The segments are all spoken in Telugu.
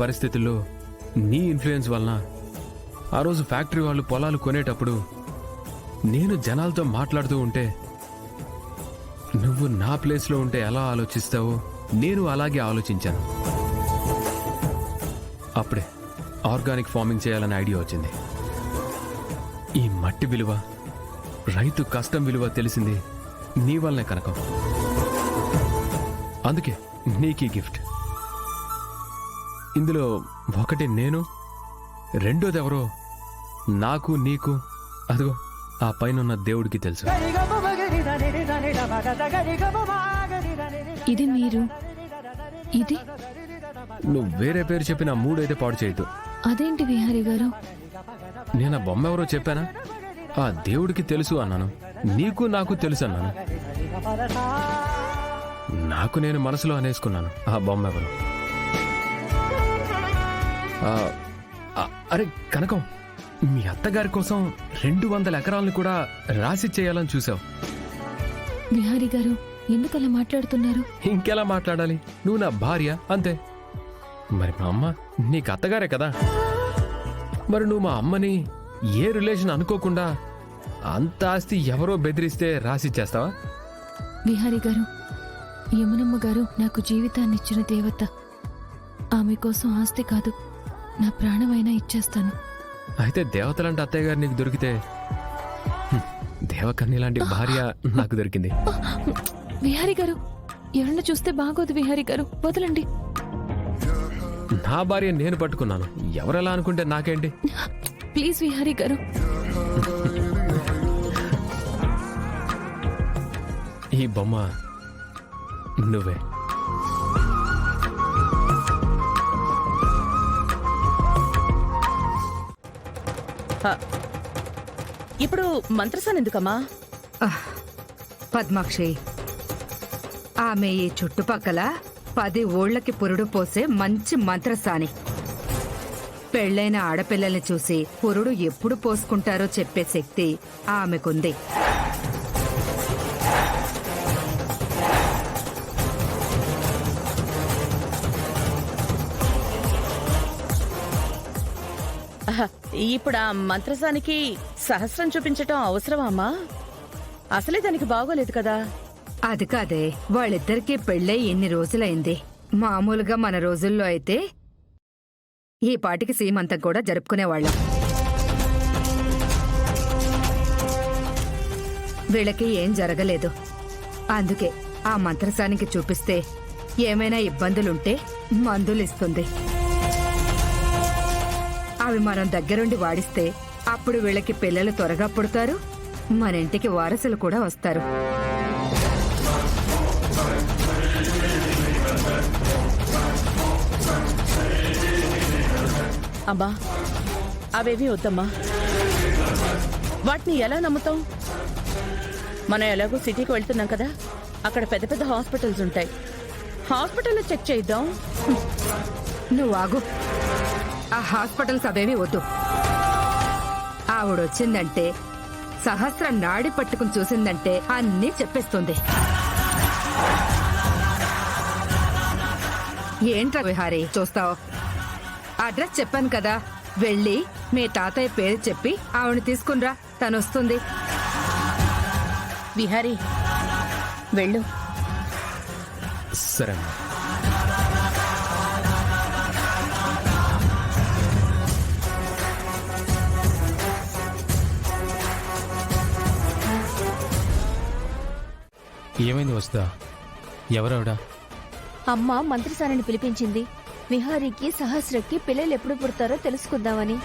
పరిస్థితుల్లో నీ ఇన్ఫ్లుయెన్స్ వలన ఆ రోజు ఫ్యాక్టరీ వాళ్ళు పొలాలు కొనేటప్పుడు నేను జనాలతో మాట్లాడుతూ ఉంటే నువ్వు నా ప్లేస్లో ఉంటే ఎలా ఆలోచిస్తావో నేను అలాగే ఆలోచించాను. అప్పుడే ఆర్గానిక్ ఫార్మింగ్ చేయాలని ఐడియా వచ్చింది. ఈ మట్టి విలువ, రైతు కష్టం విలువ తెలిసింది నీ వల్లనే కనకం. అందుకే నీకీ గిఫ్ట్. ఇందులో ఒకటి నేను, రెండోదెవరో నాకు నీకు అదిగో ఆ పైనున్న దేవుడికి తెలుసు. ఇది మీరు, ఇది నువ్వు వేరే పేరు చెప్పిన మూడైతే పాడు చేయొద్దు. అదేంటి విహారీ గారు? నేను ఆ బొమ్మ ఎవరో చెప్పానా? ఆ దేవుడికి తెలుసు అన్నాను, నీకు నాకు తెలుసు అన్నాను. నాకు నేను మనసులో అనేసుకున్నాను ఆ బొమ్మ ఎవరు. అరే కనకం, మీ అత్తగారి కోసం 200 ఎకరాలను కూడా రాసి చేయాలని చూసావు. విహారీ గారు ఎందుకలా మాట్లాడుతున్నారు? ఇంకెలా మాట్లాడాలి? నువ్వు నా భార్య అంతే. మరి మా అమ్మ నీకు అత్తగారే కదా. మరి నువ్వు మా అమ్మని ఏ రిలేషన్ అనుకోకుండా అంత ఆస్తి ఎవరో బెదిరిస్తే రాసిచ్చేస్తావా? విహారీ గారు, యమునమ్మ గారు నాకు జీవితాన్ని ఇచ్చిన దేవత. ఆమె కోసం ఆస్తి కాదు, నా ప్రాణమైనా ఇచ్చేస్తాను. అయితే దేవతలాంటి అత్తయ్య గారు నీకు దొరికితే దేవకన్య లాంటి భార్య నాకు దొరికింది. విహారీ గారు, ఎవరన్నా చూస్తే బాగోదు విహారీ గారు, వదలండి. నా భార్య నేను పట్టుకున్నాను, ఎవరెలా అనుకుంటే నాకేంటి? ప్లీజ్ విహారీ గారు. ఈ బొమ్మ నువ్వే. ఇప్పుడు మంత్రసాన్ ఎందుకమ్మా? పద్మాక్షి, ఆమె ఈ చుట్టుపక్కల 10 ఊళ్ళకి పురుడు పోసే మంచి మంత్రసాని. పెళ్లైన ఆడపిల్లల్ని చూసి పురుడు ఎప్పుడు పోసుకుంటారో చెప్పే శక్తి ఆమెకుంది. ఇప్పుడు ఆ మంత్రసానికి సహస్రం చూపించటం అవసరమా అమ్మా? అసలే దానికి బాగోలేదు కదా. అది కాదే, వాళ్ళిద్దరికీ పెళ్ళై ఎన్ని రోజులైంది. మామూలుగా మన రోజుల్లో అయితే ఈ పాటికి సీమంతం కూడా జరుపుకునేవాళ్ళం. వీళ్ళకి ఏం జరగలేదు. అందుకే ఆ మంత్రసానికి చూపిస్తే ఏమైనా ఇబ్బందులుంటే మందులిస్తుంది. అవి మనం దగ్గరుండి వాడిస్తే అప్పుడు వీళ్ళకి పిల్లలు త్వరగా పుడతారు, మన ఇంటికి వారసులు కూడా వస్తారు. అమ్మా, అవేమీ వద్దమ్మా. వాటిని ఎలా నమ్ముతాం? మనం ఎలాగో సిటీకి వెళ్తున్నాం కదా, అక్కడ పెద్ద పెద్ద హాస్పిటల్స్ ఉంటాయి. హాస్పిటల్లో చెక్ చేద్దాం. నువ్వు ఆగు. ఆ హాస్పిటల్స్ అవేమీ వద్దు. ఆవిడొచ్చిందంటే, సహస్రం నాడి పట్టుకుని చూసిందంటే అన్నీ చెప్పేస్తుంది. ఏంట్రా విహారీ చూస్తావు? అడ్రస్ చెప్పాను కదా, వెళ్ళి మీ తాతయ్య పేరు చెప్పి ఆవిడని తీసుకునిరా, తనొస్తుంది. విహారీ వెళ్ళు. సరే. ఏమైంది వస్తా? ఎవరావిడా? అమ్మ మంత్రసానిని పిలిపించింది. విహారీకి సహస్రకి పిల్లలు ఎప్పుడు పుడతారో తెలుసుకుందామని.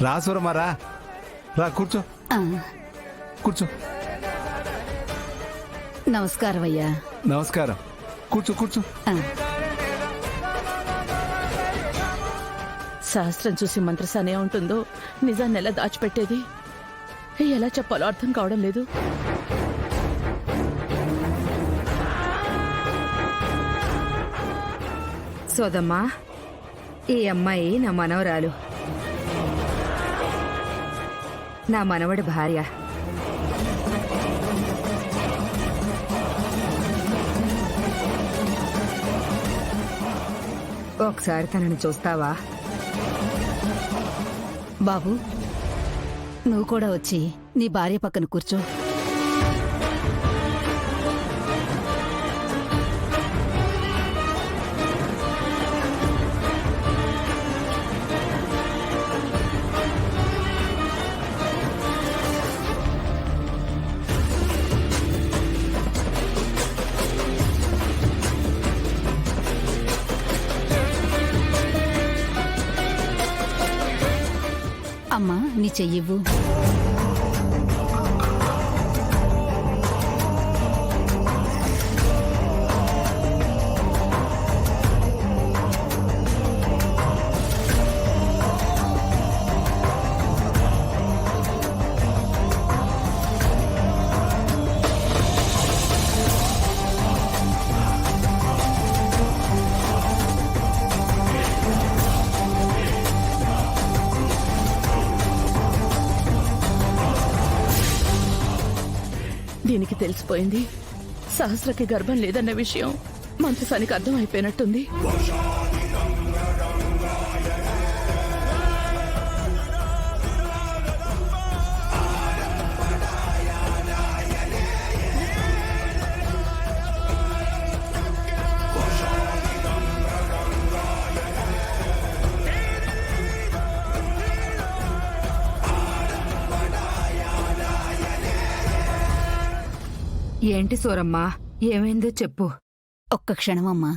రా సూరమ్మారా, రా కూర్చో. కూర్చో. నమస్కారం అయ్యా. నమస్కారం. కూర్చో కూర్చో. సహస్రం చూసి మంత్రసానే ఉంటుందో, నిజాన్ని ఎలా దాచిపెట్టేది, ఎలా చెప్పాలో అర్థం కావడం లేదు. సోదమ్మా, ఈ అమ్మాయి నా మనవరాలు. నా మనవడి భార్య. ఒకసారి తనని చూస్తావా? బాబు నువ్వు కూడా వచ్చి నీ భార్య పక్కన కూర్చో. అమ్మా నీ చెయ్యివ్వు. దీనికి తెలిసిపోయింది సహస్రకి గర్భం లేదన్న విషయం మంత్రసానికి అర్థం అయిపోయినట్టుంది. ఏంటి సూరమ్మా, ఏమైందో చెప్పు. ఒక్క క్షణమమ్మా.